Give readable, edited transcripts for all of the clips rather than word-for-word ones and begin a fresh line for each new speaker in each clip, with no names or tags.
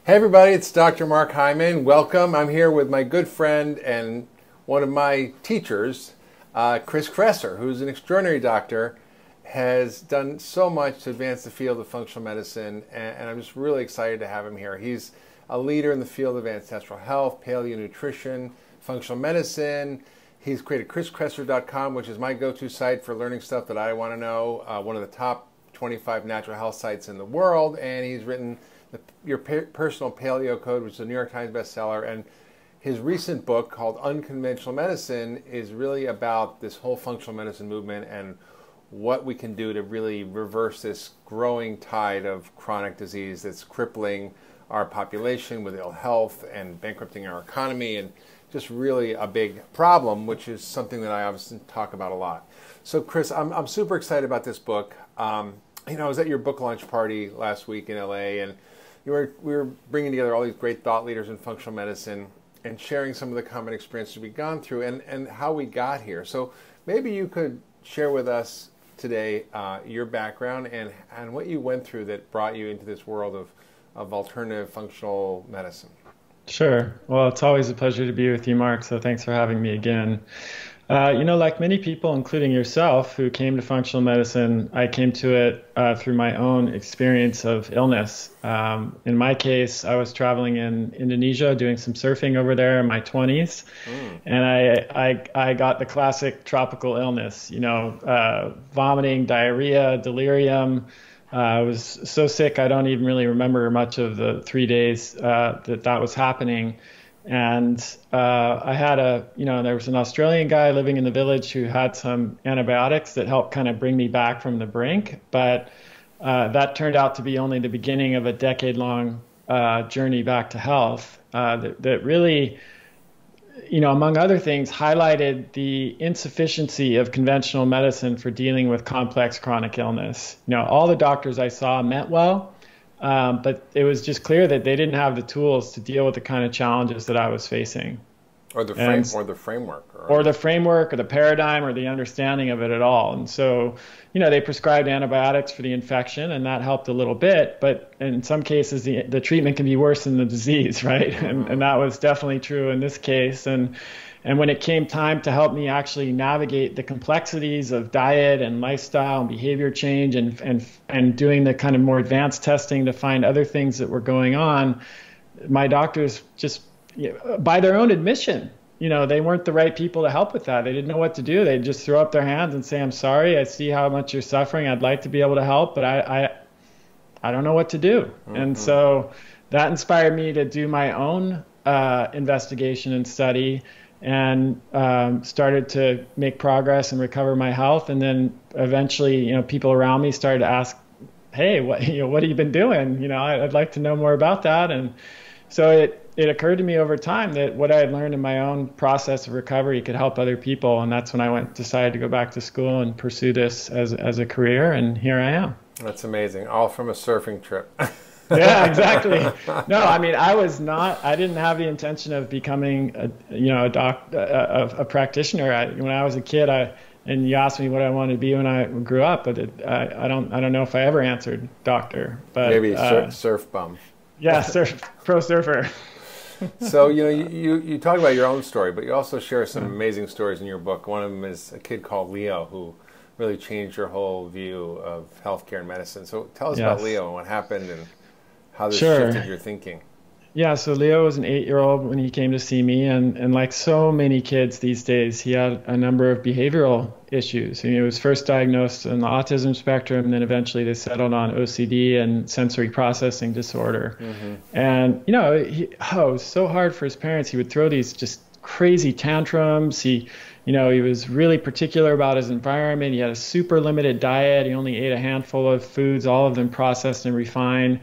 Hey everybody, it's Dr. Mark Hyman. Welcome. I'm here with my good friend and one of my teachers, Chris Kresser, who's an extraordinary doctor, has done so much to advance the field of functional medicine, and I'm just really excited to have him here. He's a leader in the field of ancestral health, paleo nutrition, functional medicine. He's created chriskresser.com, which is my go-to site for learning stuff that I want to know, one of the top 25 natural health sites in the world, and he's written Your Personal Paleo Code, which is a New York Times bestseller, and his recent book called Unconventional Medicine is really about this whole functional medicine movement and what we can do to really reverse this growing tide of chronic disease that's crippling our population with ill health and bankrupting our economy, and just really a big problem, which is something that I obviously talk about a lot. So Chris, I'm super excited about this book. I was at your book launch party last week in LA, and we were bringing together all these great thought leaders in functional medicine and sharing some of the common experiences we've gone through and how we got here. So maybe you could share with us today your background and what you went through that brought you into this world of alternative functional medicine.
Sure. Well, it's always a pleasure to be with you, Mark. So thanks for having me again. Like many people, including yourself, who came to functional medicine, I came to it through my own experience of illness. In my case, I was traveling in Indonesia, doing some surfing over there in my 20s, and I got the classic tropical illness, vomiting, diarrhea, delirium. I was so sick, I don't even really remember much of the 3 days that was happening. And I had there was an Australian guy living in the village who had some antibiotics that helped kind of bring me back from the brink. But that turned out to be only the beginning of a decade-long journey back to health that really, among other things, highlighted the insufficiency of conventional medicine for dealing with complex chronic illness. All the doctors I saw meant well. But it was just clear that they didn't have the tools to deal with the kind of challenges that I was facing.
Or the framework.
Or the framework or the paradigm or the understanding of it at all. And so, they prescribed antibiotics for the infection, and that helped a little bit. But in some cases, the treatment can be worse than the disease, right? And that was definitely true in this case. And when it came time to help me actually navigate the complexities of diet and lifestyle and behavior change and doing the kind of more advanced testing to find other things that were going on, my doctors just, by their own admission, they weren't the right people to help with that. They didn't know what to do. They'd just throw up their hands and say, "I'm sorry, I see how much you're suffering. I'd like to be able to help, but I don't know what to do." And so that inspired me to do my own investigation and study, and started to make progress and recover my health. And then eventually, people around me started to ask, "Hey, what have you been doing? I'd like to know more about that." And so it occurred to me over time that what I had learned in my own process of recovery could help other people. And that's when I decided to go back to school and pursue this as a career. And here I am.
That's amazing. All from a surfing trip.
Yeah, exactly. No, I mean, I didn't have the intention of becoming a practitioner. When I was a kid, and you asked me what I wanted to be when I grew up, but I don't know if I ever answered doctor. But
maybe surf bum.
Yeah, pro surfer.
So, you talk about your own story, but you also share some amazing stories in your book. One of them is a kid called Leo who really changed your whole view of healthcare and medicine. So tell us about Leo and what happened and how this shifted your thinking.
Yeah, so Leo was an 8-year-old when he came to see me, and like so many kids these days, he had a number of behavioral issues. He was first diagnosed on the autism spectrum, and then eventually they settled on OCD and sensory processing disorder. And, it was so hard for his parents. He would throw these just crazy tantrums. He was really particular about his environment. He had a super limited diet. He only ate a handful of foods, all of them processed and refined.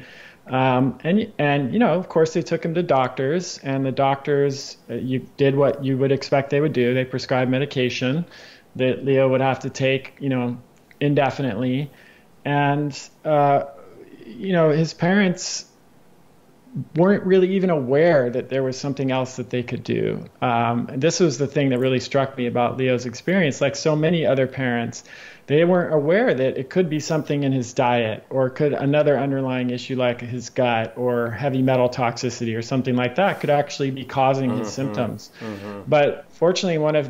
Of course, they took him to doctors, and the doctors you did what you would expect they would do. They prescribed medication that Leo would have to take, indefinitely. And, his parents weren't really even aware that there was something else that they could do. And this was the thing that really struck me about Leo's experience. Like so many other parents, they weren't aware that it could be something in his diet, or could another underlying issue like his gut or heavy metal toxicity or something like that could actually be causing his symptoms. But fortunately, one of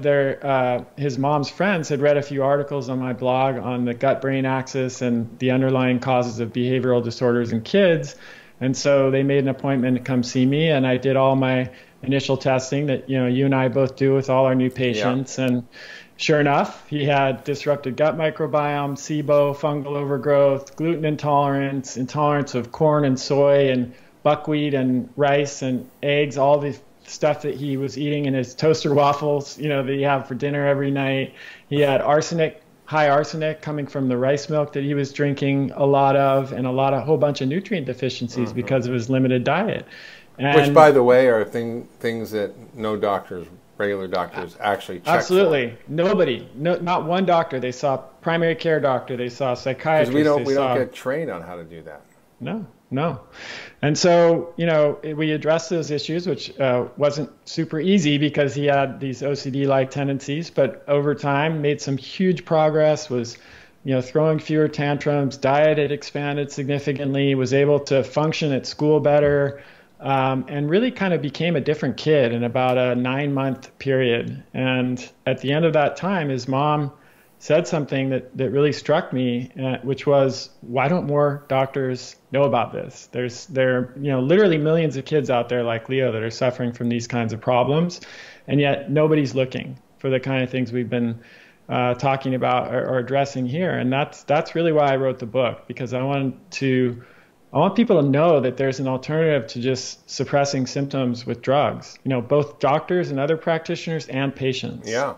his mom's friends had read a few articles on my blog on the gut-brain axis and the underlying causes of behavioral disorders in kids. And so they made an appointment to come see me, and I did all my initial testing that, you and I both do with all our new patients. Yeah. And sure enough, he had disrupted gut microbiome, SIBO, fungal overgrowth, gluten intolerance, intolerance of corn and soy and buckwheat and rice and eggs, all the stuff that he was eating in his toaster waffles, that you have for dinner every night. He had high arsenic coming from the rice milk that he was drinking a lot of, and a whole bunch of nutrient deficiencies because of his limited diet.
Which, by the way, are things that no doctors, regular doctors, actually check
absolutely
for.
Nobody, not one doctor. They saw primary care doctor, they saw psychiatrist.
Because we don't get trained on how to do that.
No. And so, we addressed those issues, which wasn't super easy because he had these OCD-like tendencies, but over time made some huge progress, was, throwing fewer tantrums, diet had expanded significantly, was able to function at school better, and really kind of became a different kid in about a 9-month period. And at the end of that time, his mom said something that really struck me, which was, why don't more doctors know about this? There are literally millions of kids out there like Leo that are suffering from these kinds of problems, and yet nobody's looking for the kind of things we've been talking about or addressing here. And that's really why I wrote the book, because I want people to know that there's an alternative to just suppressing symptoms with drugs, both doctors and other practitioners and patients.
Yeah.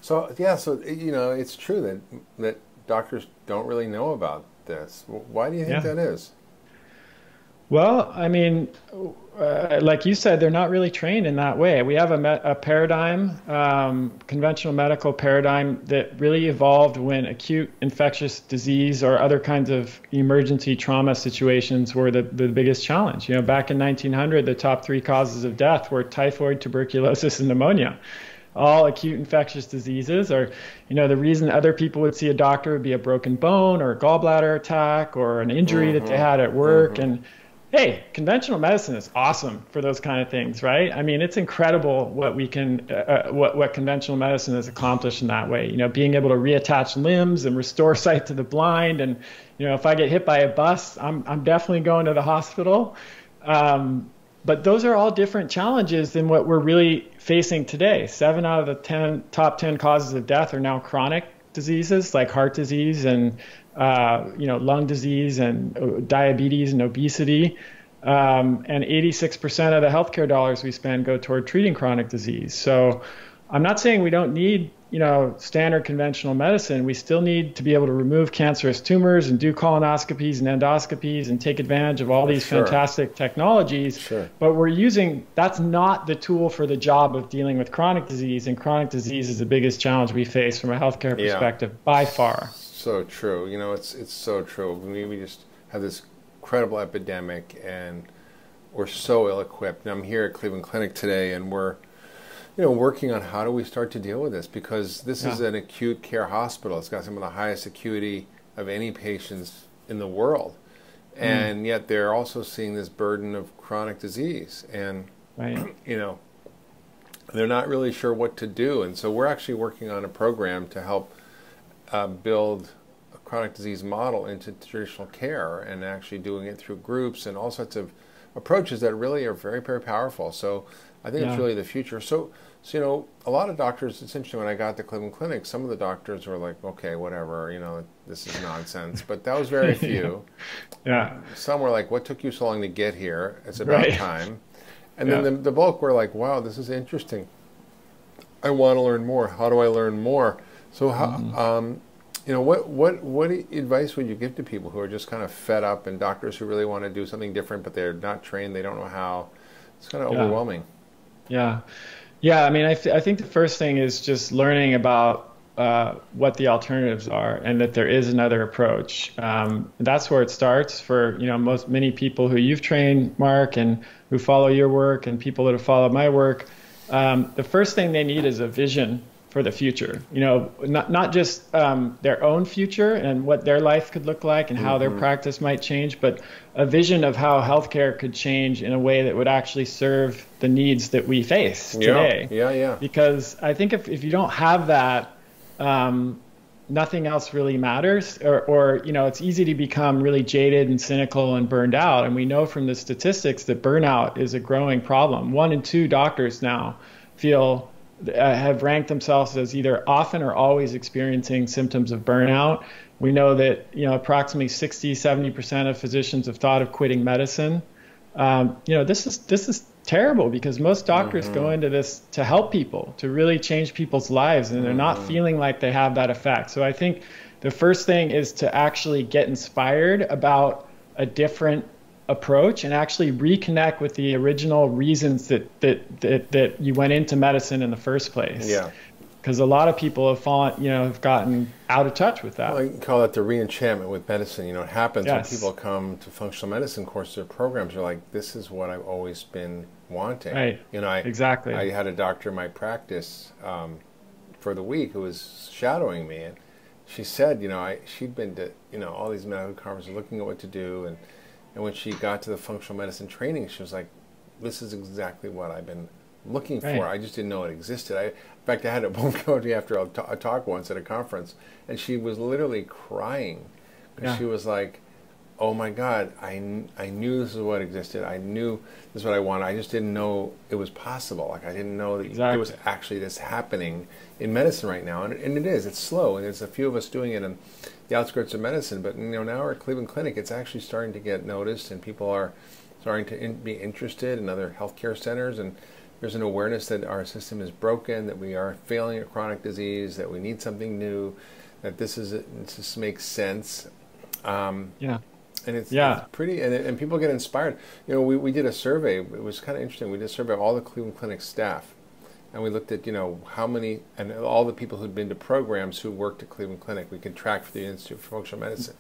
So it's true that doctors don't really know about this. Why do you think that is?
Well, I mean, like you said, they're not really trained in that way. We have a paradigm, conventional medical paradigm that really evolved when acute infectious disease or other kinds of emergency trauma situations were the biggest challenge. Back in 1900, the top 3 causes of death were typhoid, tuberculosis, and pneumonia. All acute infectious diseases, or, the reason other people would see a doctor would be a broken bone or a gallbladder attack or an injury that they had at work. And hey, conventional medicine is awesome for those kind of things, right? I mean, it's incredible what we can, what conventional medicine has accomplished in that way. Being able to reattach limbs and restore sight to the blind. And, if I get hit by a bus, I'm definitely going to the hospital. But those are all different challenges than what we're really facing today. 7 out of the top 10 causes of death are now chronic diseases like heart disease and lung disease and diabetes and obesity. And 86% of the healthcare dollars we spend go toward treating chronic disease. So I'm not saying we don't need standard conventional medicine. We still need to be able to remove cancerous tumors and do colonoscopies and endoscopies and take advantage of all these fantastic technologies.
Sure.
But that's not the tool for the job of dealing with chronic disease. And chronic disease is the biggest challenge we face from a healthcare perspective by far.
So true. It's so true. We just have this incredible epidemic, and we're so ill-equipped. And I'm here at Cleveland Clinic today, and we're working on how do we start to deal with this, because this is an acute care hospital. It's got some of the highest acuity of any patients in the world. And yet they're also seeing this burden of chronic disease. And, they're not really sure what to do. And so we're actually working on a program to help build a chronic disease model into traditional care, and actually doing it through groups and all sorts of approaches that really are very, very powerful. So I think it's really the future. So, a lot of doctors, it's interesting, when I got to Cleveland Clinic, some of the doctors were like, okay, whatever, this is nonsense. But that was very few. Some were like, what took you so long to get here? It's about time. And then the bulk were like, wow, this is interesting. I want to learn more. How do I learn more? So, what advice would you give to people who are just kind of fed up, and doctors who really want to do something different, but they're not trained, they don't know how? It's kind of overwhelming.
Yeah. I mean, I think the first thing is just learning about what the alternatives are and that there is another approach. That's where it starts for, many people who you've trained, Mark, and who follow your work and people that have followed my work. The first thing they need is a vision for the future, not just their own future and what their life could look like and how their practice might change, but a vision of how healthcare could change in a way that would actually serve the needs that we face today.
Yeah.
Because I think if you don't have that, nothing else really matters, or it's easy to become really jaded and cynical and burned out. And we know from the statistics that burnout is a growing problem. 1 in 2 doctors now have ranked themselves as either often or always experiencing symptoms of burnout. We know that approximately 60-70% of physicians have thought of quitting medicine. This is terrible because most doctors go into this to help people, to really change people's lives, and they're not feeling like they have that effect. So I think the first thing is to actually get inspired about a different approach and actually reconnect with the original reasons that you went into medicine in the first place.
Yeah.
Because a lot of people have gotten out of touch with that.
Well, I call that the re-enchantment with medicine. It happens when
Yes.
people come to functional medicine courses or programs. They're like, this is what I've always been wanting.
Right. Exactly.
I had a doctor in my practice for the week who was shadowing me, and she said, she'd been to all these medical conferences looking at what to do, and when she got to the functional medicine training, she was like, this is exactly what I've been looking for.
Right.
I just didn't know it existed. In fact, I had a woman go to me after a talk once at a conference, and she was literally crying because she was like, oh my God, I knew this is what existed. I knew this is what I wanted. I just didn't know it was possible. Like, I didn't know that there was actually this happening in medicine right now. And it is. It's slow, and there's a few of us doing it in the outskirts of medicine. But now at Cleveland Clinic, it's actually starting to get noticed, and people are starting to be interested in other healthcare centers. And there's an awareness that our system is broken, that we are failing at chronic disease, that we need something new, that this makes sense. And it's pretty, and people get inspired. We did a survey. It was kind of interesting. We did a survey of all the Cleveland Clinic staff, and we looked at how many, and all the people who'd been to programs who worked at Cleveland Clinic. We could track for the Institute for Functional Medicine,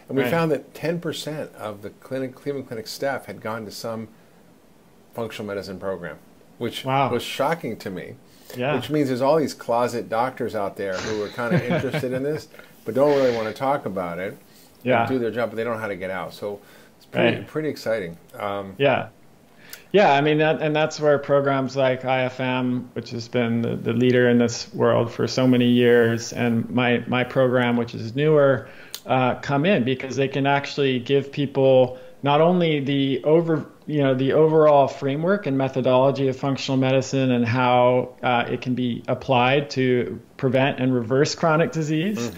and we found that 10% of the Cleveland Clinic staff had gone to some functional medicine program, which was shocking to me. Yeah. Which means there's all these closet doctors out there who are kind of interested in this, but don't really want to talk about it. Do their job, but they don't know how to get out. So it's pretty exciting.
I mean, that's where programs like IFM, which has been the leader in this world for so many years, and my program, which is newer, come in, because they can actually give people not only the overall framework and methodology of functional medicine and how it can be applied to prevent and reverse chronic disease,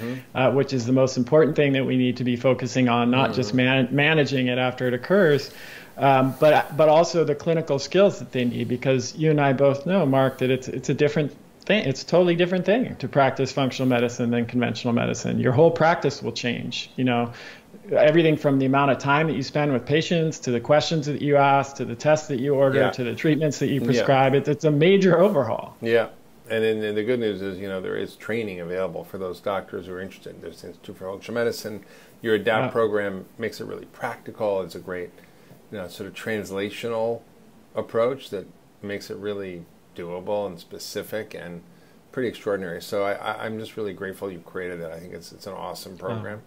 which is the most important thing that we need to be focusing on, not just managing it after it occurs, but also the clinical skills that they need, because you and I both know, Mark, that it's a different thing. It's a totally different thing to practice functional medicine than conventional medicine. Your whole practice will change, everything from the amount of time that you spend with patients, to the questions that you ask, to the tests that you order, to the treatments that you prescribe. It's a major overhaul.
Yeah. And then the good news is, there is training available for those doctors who are interested. There's the Institute for Functional Medicine. Your ADAPT program makes it really practical. It's a great, sort of translational approach that makes it really doable and specific and pretty extraordinary. So I'm just really grateful you created it. I think it's an awesome program.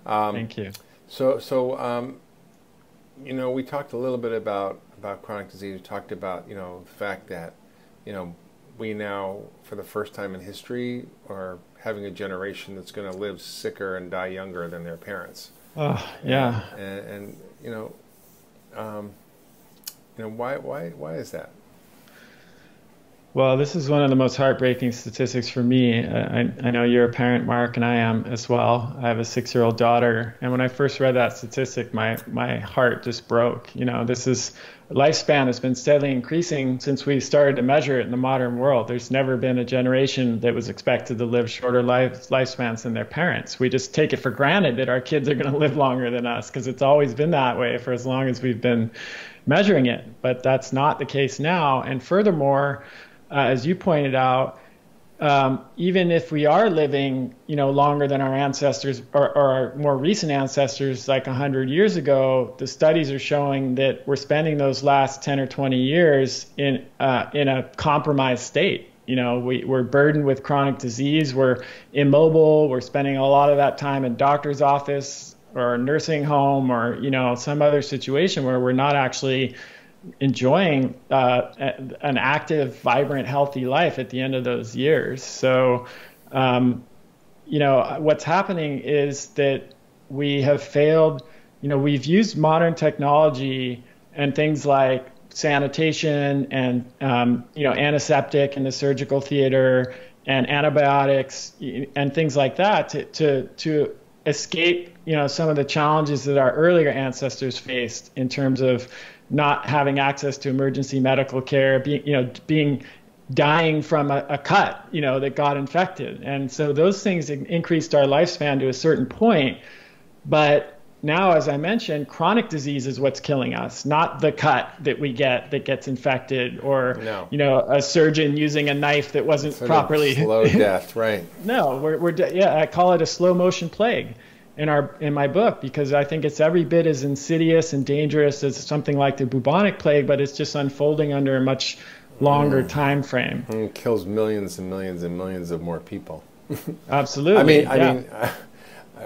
Thank you.
So we talked a little bit about chronic disease. We talked about, the fact that, we now, for the first time in history, are having a generation that's going to live sicker and die younger than their parents.
Oh, yeah.
And why is that?
Well, this is one of the most heartbreaking statistics for me. I know you're a parent, Mark, and I am as well. I have a 6-year-old daughter, and when I first read that statistic, my heart just broke. Lifespan has been steadily increasing since we started to measure it in the modern world. There's never been a generation that was expected to live shorter lifespans than their parents. We just take it for granted that our kids are going to live longer than us, because it's always been that way for as long as we've been measuring it. But that's not the case now. And furthermore, as you pointed out, even if we are living, longer than our ancestors or our more recent ancestors, like 100 years ago, the studies are showing that we're spending those last 10 or 20 years in a compromised state. We're burdened with chronic disease. We're immobile. We're spending a lot of that time in doctor's office or nursing home or, some other situation where we're not actually enjoying an active, vibrant, healthy life at the end of those years. So, what's happening is that we have failed. We've used modern technology and things like sanitation and, antiseptic in the surgical theater and antibiotics and things like that to escape, some of the challenges that our earlier ancestors faced in terms of not having access to emergency medical care, dying from a cut, that got infected. And so those things increased our lifespan to a certain point. But now, as I mentioned, chronic disease is what's killing us, not the cut that we get that gets infected or, a surgeon using a knife that wasn't properly.
Slow death, right.
No, I call it a slow motion plague in my book, because I think it's every bit as insidious and dangerous as something like the bubonic plague, but it's just unfolding under a much longer time frame.
And it kills millions and millions and millions of more people.
Absolutely.
I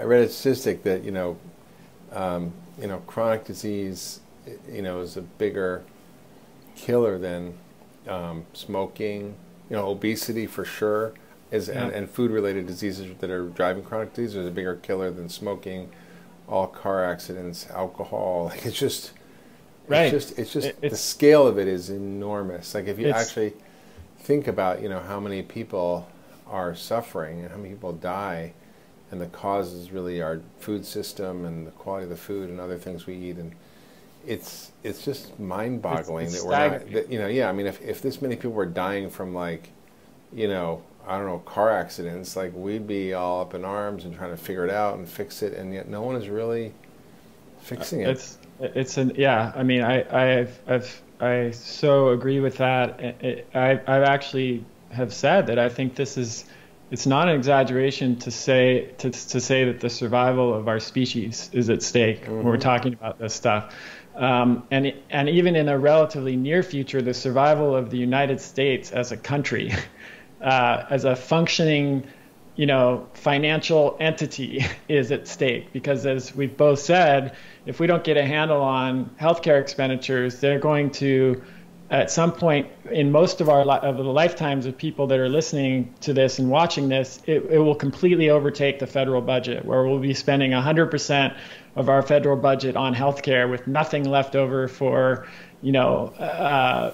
read a statistic that chronic disease is a bigger killer than smoking, obesity for sure. And food-related diseases that are driving chronic disease is a bigger killer than smoking, all car accidents, alcohol. Like it's just the scale of it is enormous. Like if you actually think about, how many people are suffering and how many people die, and the cause is really our food system and the quality of the food and other things we eat, and it's just mind-boggling that we're not. If this many people were dying from car accidents, like we'd be all up in arms and trying to figure it out and fix it, and yet no one is really fixing it.
I so agree with that. I've actually have said that I think it's not an exaggeration to say that the survival of our species is at stake when we're talking about this stuff. And even in a relatively near future, the survival of the United States as a country, as a functioning, financial entity is at stake. Because as we've both said, if we don't get a handle on healthcare expenditures, they're going to, at some point in most of of the lifetimes of people that are listening to this and watching this, it will completely overtake the federal budget, where we'll be spending 100% of our federal budget on healthcare with nothing left over for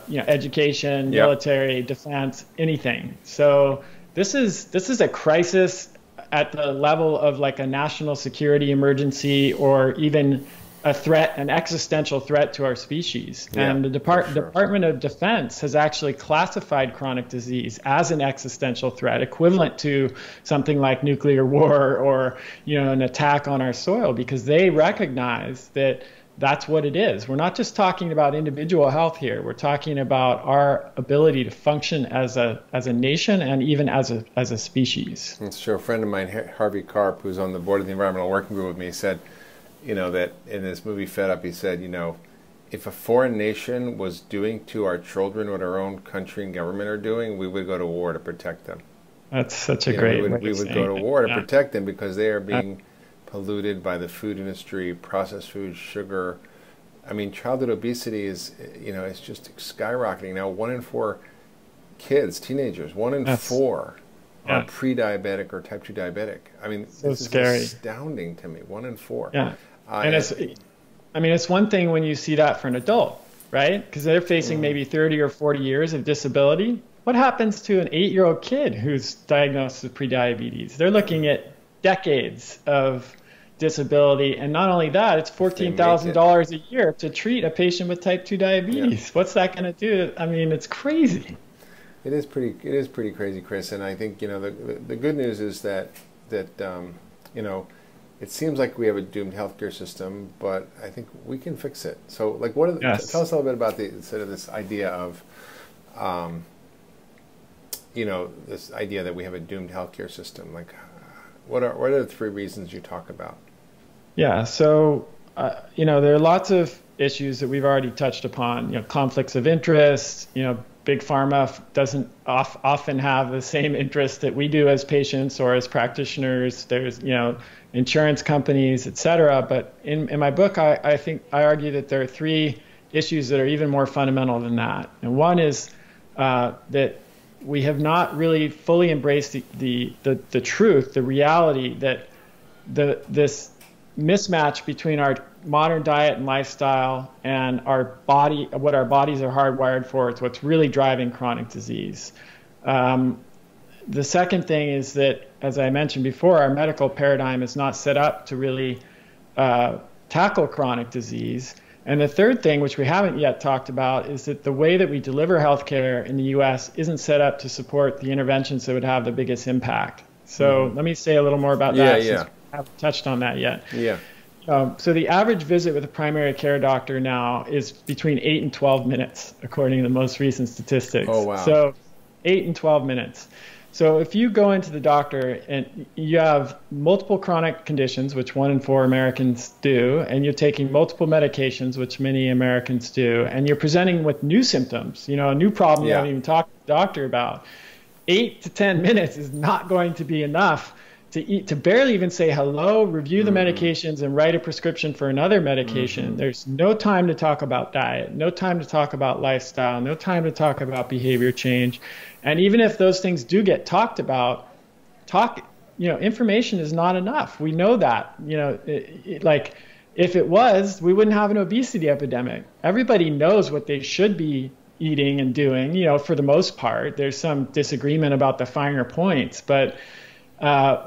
education, military, defense, anything. So this is a crisis at the level of like a national security emergency, or even a threat, an existential threat to our species. And the Department of Defense has actually classified chronic disease as an existential threat, equivalent to something like nuclear war or an attack on our soil, because they recognize that that's what it is. We're not just talking about individual health here. We're talking about our ability to function as a nation and even as a species. That's
true. A friend of mine, Harvey Karp, who's on the board of the Environmental Working Group with me, said, that in this movie Fed Up, he said, if a foreign nation was doing to our children what our own country and government are doing, we would go to war to protect them.
That's such a great way
we would go to war to protect them, because they are being polluted by the food industry, processed food, sugar. Childhood obesity is, it's just skyrocketing now. 1 in 4 kids, teenagers, 1 in 4 are pre-diabetic or type 2 diabetic. This
scary.
Is astounding to me. 1 in 4.
Yeah. And it's one thing when you see that for an adult, right? Because they're facing maybe 30 or 40 years of disability. What happens to an 8-year-old kid who's diagnosed with prediabetes? They're looking at decades of disability, and not only that, it's $14,000 a year to treat a patient with type 2 diabetes. What's that going to do? It's crazy.
It is pretty crazy, Chris. And I think the good news is that it seems like we have a doomed healthcare system, but I think we can fix it. So, tell us a little bit about the sort of this idea of you know, this idea that we have a doomed healthcare system? Like, what are the three reasons you talk about?
Yeah. So, you know, there are lots of issues that we've already touched upon. You know, conflicts of interest. You know, big pharma doesn't often have the same interest that we do as patients or as practitioners. There's, you know, insurance companies, et cetera. But in my book, I think I argue that there are three issues that are even more fundamental than that. And one is that we have not really fully embraced the truth, the reality that this mismatch between our modern diet and lifestyle and our body, what our bodies are hardwired for, it's what's really driving chronic disease. The second thing is that, as I mentioned before, our medical paradigm is not set up to really tackle chronic disease. And the third thing, which we haven't yet talked about, is that the way that we deliver healthcare in the U.S. isn't set up to support the interventions that would have the biggest impact. So let me say a little more about that, since we haven't touched on that yet.
Yeah.
So the average visit with a primary care doctor now is between 8 and 12 minutes, according to the most recent statistics.
Oh, wow.
So 8 and 12 minutes. So if you go into the doctor and you have multiple chronic conditions, which 1 in 4 Americans do, and you're taking multiple medications, which many Americans do, and you're presenting with new symptoms, you know, a new problem you haven't even talked to the doctor about, 8 to 10 minutes is not going to be enough to barely even say hello, review the medications, and write a prescription for another medication. There's no time to talk about diet, no time to talk about lifestyle, no time to talk about behavior change. And even if those things do get talked about, you know, information is not enough. We know that, you know, like if it was, we wouldn't have an obesity epidemic. Everybody knows what they should be eating and doing, you know, for the most part. There's some disagreement about the finer points, but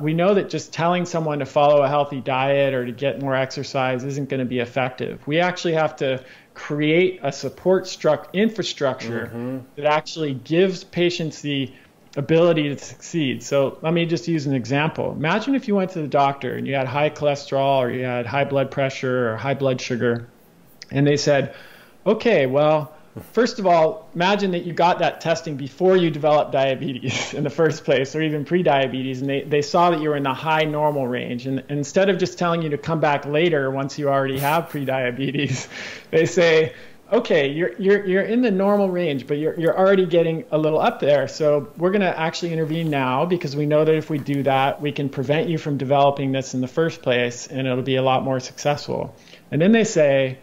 we know that just telling someone to follow a healthy diet or to get more exercise isn't going to be effective. We actually have to create a support infrastructure that actually gives patients the ability to succeed. So let me just use an example. Imagine if you went to the doctor and you had high cholesterol or you had high blood pressure or high blood sugar, and they said, okay, well, first of all, imagine that you got that testing before you developed diabetes in the first place, or even pre-diabetes, and they saw that you were in the high normal range. And instead of just telling you to come back later once you already have pre-diabetes, they say, okay, you're in the normal range, but you're already getting a little up there. So we're going to actually intervene now, because we know that if we do that, we can prevent you from developing this in the first place, and it'll be a lot more successful. And then they say,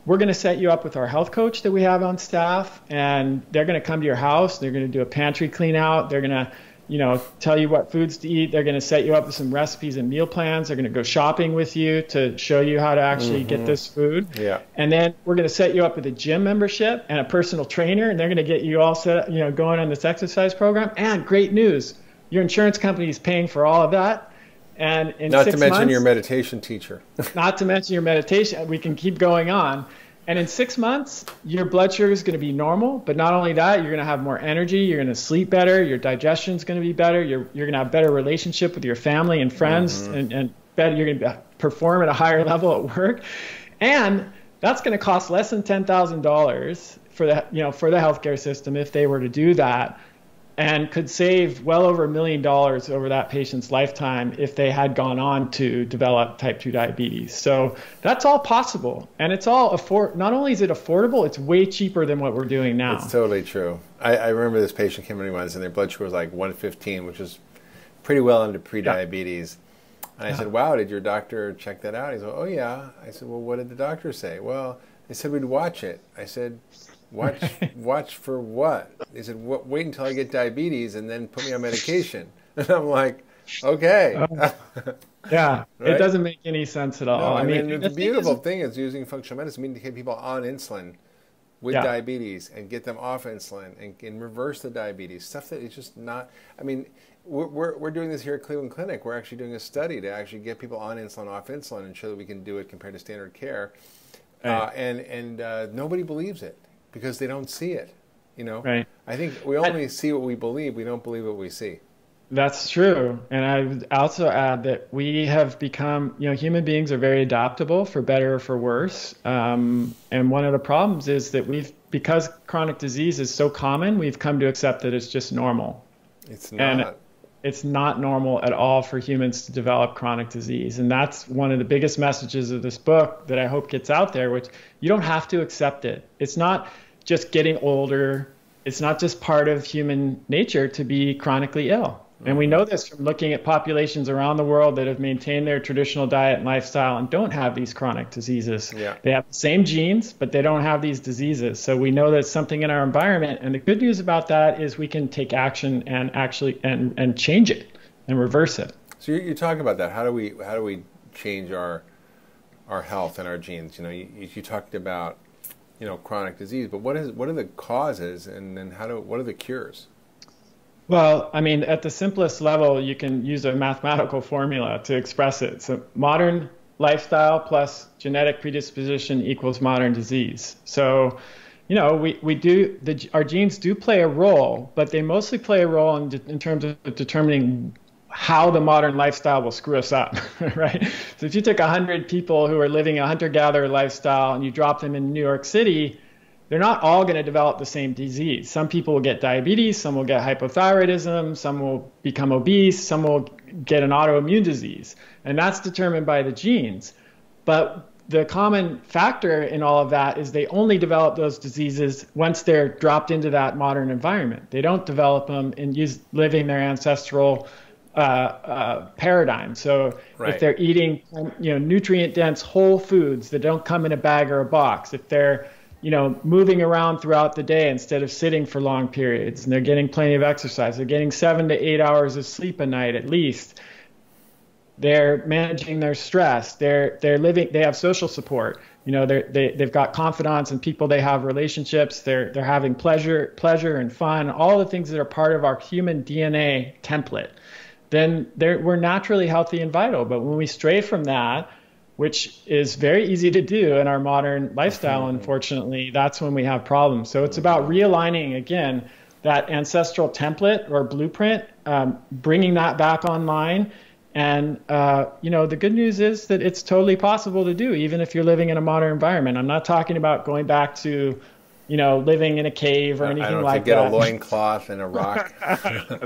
we're going to set you up with our health coach that we have on staff, and they're going to come to your house. They're going to do a pantry clean out. They're going to, you know, tell you what foods to eat. They're going to set you up with some recipes and meal plans. They're going to go shopping with you to show you how to actually get this food. Yeah. And then we're going to set you up with a gym membership and a personal trainer, and they're going to get you all set, you know, going on this exercise program. And great news, your insurance company is paying for all of that. And in
not
6
to mention
months,
your meditation teacher.
Not to mention your meditation. We can keep going on. And in 6 months, your blood sugar is going to be normal. But not only that, you're going to have more energy. You're going to sleep better. Your digestion is going to be better. You're going to have better relationship with your family and friends, and better. You're going to perform at a higher level at work. And that's going to cost less than $10,000 for the, you know, for the healthcare system if they were to do that, and could save well over $1 million over that patient's lifetime if they had gone on to develop type 2 diabetes. So that's all possible. And it's all not only is it affordable, it's way cheaper than what we're doing now.
It's totally true. I remember this patient came in once and their blood sugar was like 115, which is pretty well into pre-diabetes. And I said, wow, did your doctor check that out? He said, oh yeah. I said, well, what did the doctor say? Well, they said we'd watch it. I said, watch for what? They said, wait until I get diabetes and then put me on medication. And I'm like, okay.
Yeah,
right?
It doesn't make any sense at all.
No, I mean the beautiful thing is using functional medicine means to get people on insulin with diabetes and get them off insulin and reverse the diabetes. Stuff that is just not, I mean, we're doing this here at Cleveland Clinic. We're actually doing a study to actually get people on insulin, off insulin, and show that we can do it compared to standard care. Right. And nobody believes it, because they don't see it, you know. Right. I think we only see what we believe. We don't believe what we see.
That's true. And I would also add that we have become, human beings are very adaptable for better or for worse. And one of the problems is that because chronic disease is so common, we've come to accept that it's just normal.
It's
And
not.
it's not normal at all for humans to develop chronic disease. And that's one of the biggest messages of this book that I hope gets out there, which you don't have to accept it. It's not just getting older. It's not just part of human nature to be chronically ill. And we know this from looking at populations around the world that have maintained their traditional diet and lifestyle and don't have these chronic diseases.
Yeah.
They have the same genes, but they don't have these diseases. So we know there's something in our environment. And the good news about that is we can take action and actually and change it and reverse it.
So you're talking about that. How do we change our health and our genes? You talked about chronic disease, but what are the causes, and then what are the cures?
Well, I mean, at the simplest level, you can use a mathematical formula to express it. So modern lifestyle plus genetic predisposition equals modern disease. So, our genes do play a role, but they mostly play a role in terms of determining how the modern lifestyle will screw us up, right? So if you took 100 people who are living a hunter-gatherer lifestyle and you drop them in New York City, they're not all going to develop the same disease. Some people will get diabetes, some will get hypothyroidism, some will become obese, some will get an autoimmune disease. And that's determined by the genes. But the common factor in all of that is they only develop those diseases once they're dropped into that modern environment. They don't develop them in living their ancestral paradigm. So
Right.
if they're eating, nutrient-dense whole foods that don't come in a bag or a box, if they're moving around throughout the day instead of sitting for long periods, and they're getting plenty of exercise. They're getting 7 to 8 hours of sleep a night at least. They're managing their stress. They're living. They have social support. They've got confidants and people. They have relationships. They're having pleasure and fun. All the things that are part of our human DNA template. Then we're naturally healthy and vital. But when we stray from that, which is very easy to do in our modern lifestyle, unfortunately, that's when we have problems. So it's about realigning, again, that ancestral template or blueprint, bringing that back online. And, the good news is that it's totally possible to do, even if you're living in a modern environment. I'm not talking about going back to, living in a cave or anything like that.
Get a loincloth and a rock.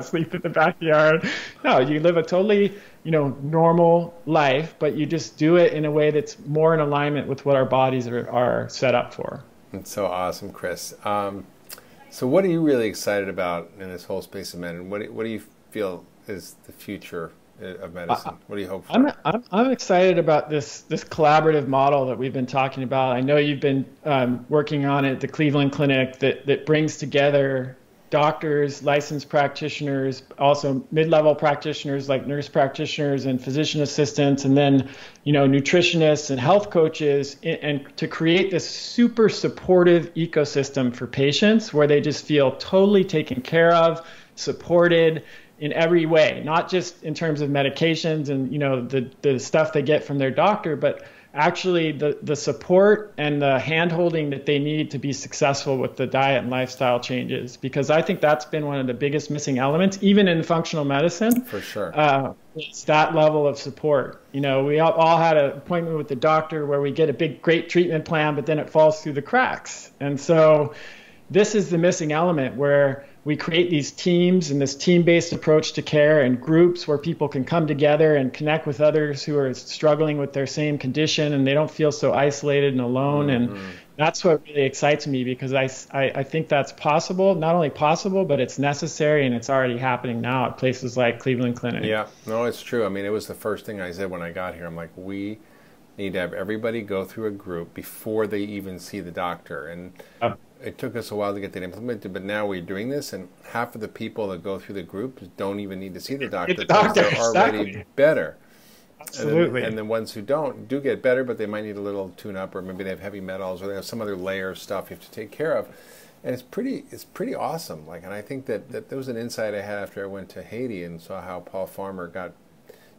Sleep in the backyard. No, you live a totally, normal life, but you just do it in a way that's more in alignment with what our bodies are set up for.
It's so awesome, Chris. So what are you really excited about in this whole space of medicine? What do you feel is the future of medicine? What do you hope for?
I'm excited about this collaborative model that we've been talking about. I know you've been working on it at the Cleveland Clinic that brings together doctors, licensed practitioners, also mid-level practitioners like nurse practitioners and physician assistants, and then nutritionists and health coaches, and to create this super supportive ecosystem for patients where they just feel totally taken care of, supported in every way, not just in terms of medications and the stuff they get from their doctor, but actually the support and the hand-holding that they need to be successful with the diet and lifestyle changes. Because I think that's been one of the biggest missing elements, even in functional medicine.
For sure.
It's that level of support. We all had an appointment with the doctor where we get a great treatment plan, but then it falls through the cracks. And so this is the missing element, where we create these teams and this team-based approach to care and groups where people can come together and connect with others who are struggling with their same condition, and they don't feel so isolated and alone. And that's what really excites me, because I think that's possible, not only possible, but it's necessary, and it's already happening now at places like Cleveland Clinic.
Yeah, no, it's true. I mean, it was the first thing I said when I got here. I'm like, we need to have everybody go through a group before they even see the doctor. And it took us a while to get that implemented, but now we're doing this, and half of the people that go through the group don't even need to see the doctor because they're already better.
Absolutely.
And the ones who do get better, but they might need a little tune-up, or maybe they have heavy metals, or they have some other layer of stuff you have to take care of. And it's pretty awesome. And I think that there was an insight I had after I went to Haiti and saw how Paul Farmer got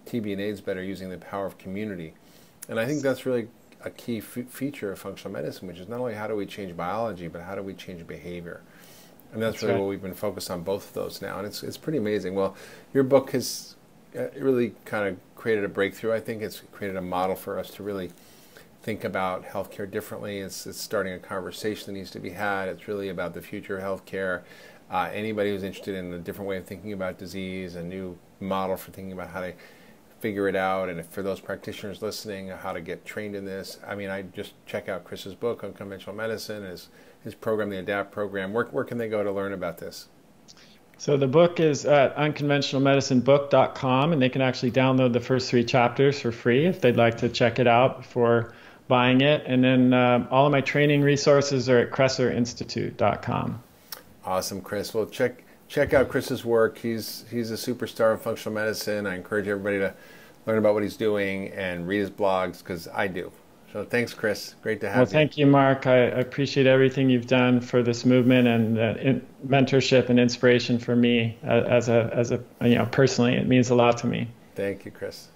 TB and AIDS better using the power of community. And I think that's really a key feature of functional medicine, which is not only how do we change biology, but how do we change behavior. And that's really
right.
what we've been focused on, both of those now. And it's pretty amazing. Well, your book has really kind of created a breakthrough. I think it's created a model for us to really think about healthcare differently. It's starting a conversation that needs to be had. It's really about the future of healthcare. Anybody who's interested in a different way of thinking about disease, a new model for thinking about how to figure it out, and if for those practitioners listening, how to get trained in this. I mean, I just check out Chris's book, Unconventional Medicine, his program, the ADAPT program. Where can they go to learn about this?
So the book is at unconventionalmedicinebook.com, and they can actually download the first 3 chapters for free if they'd like to check it out before buying it. And then all of my training resources are at kresserinstitute.com.
Awesome, Chris. Well, check out Chris's work. He's a superstar in functional medicine. I encourage everybody to learn about what he's doing and read his blogs, because I do. So thanks, Chris. Great to have you.
Well, thank you, Mark. I appreciate everything you've done for this movement and mentorship and inspiration for me as a personally. It means a lot to me.
Thank you, Chris.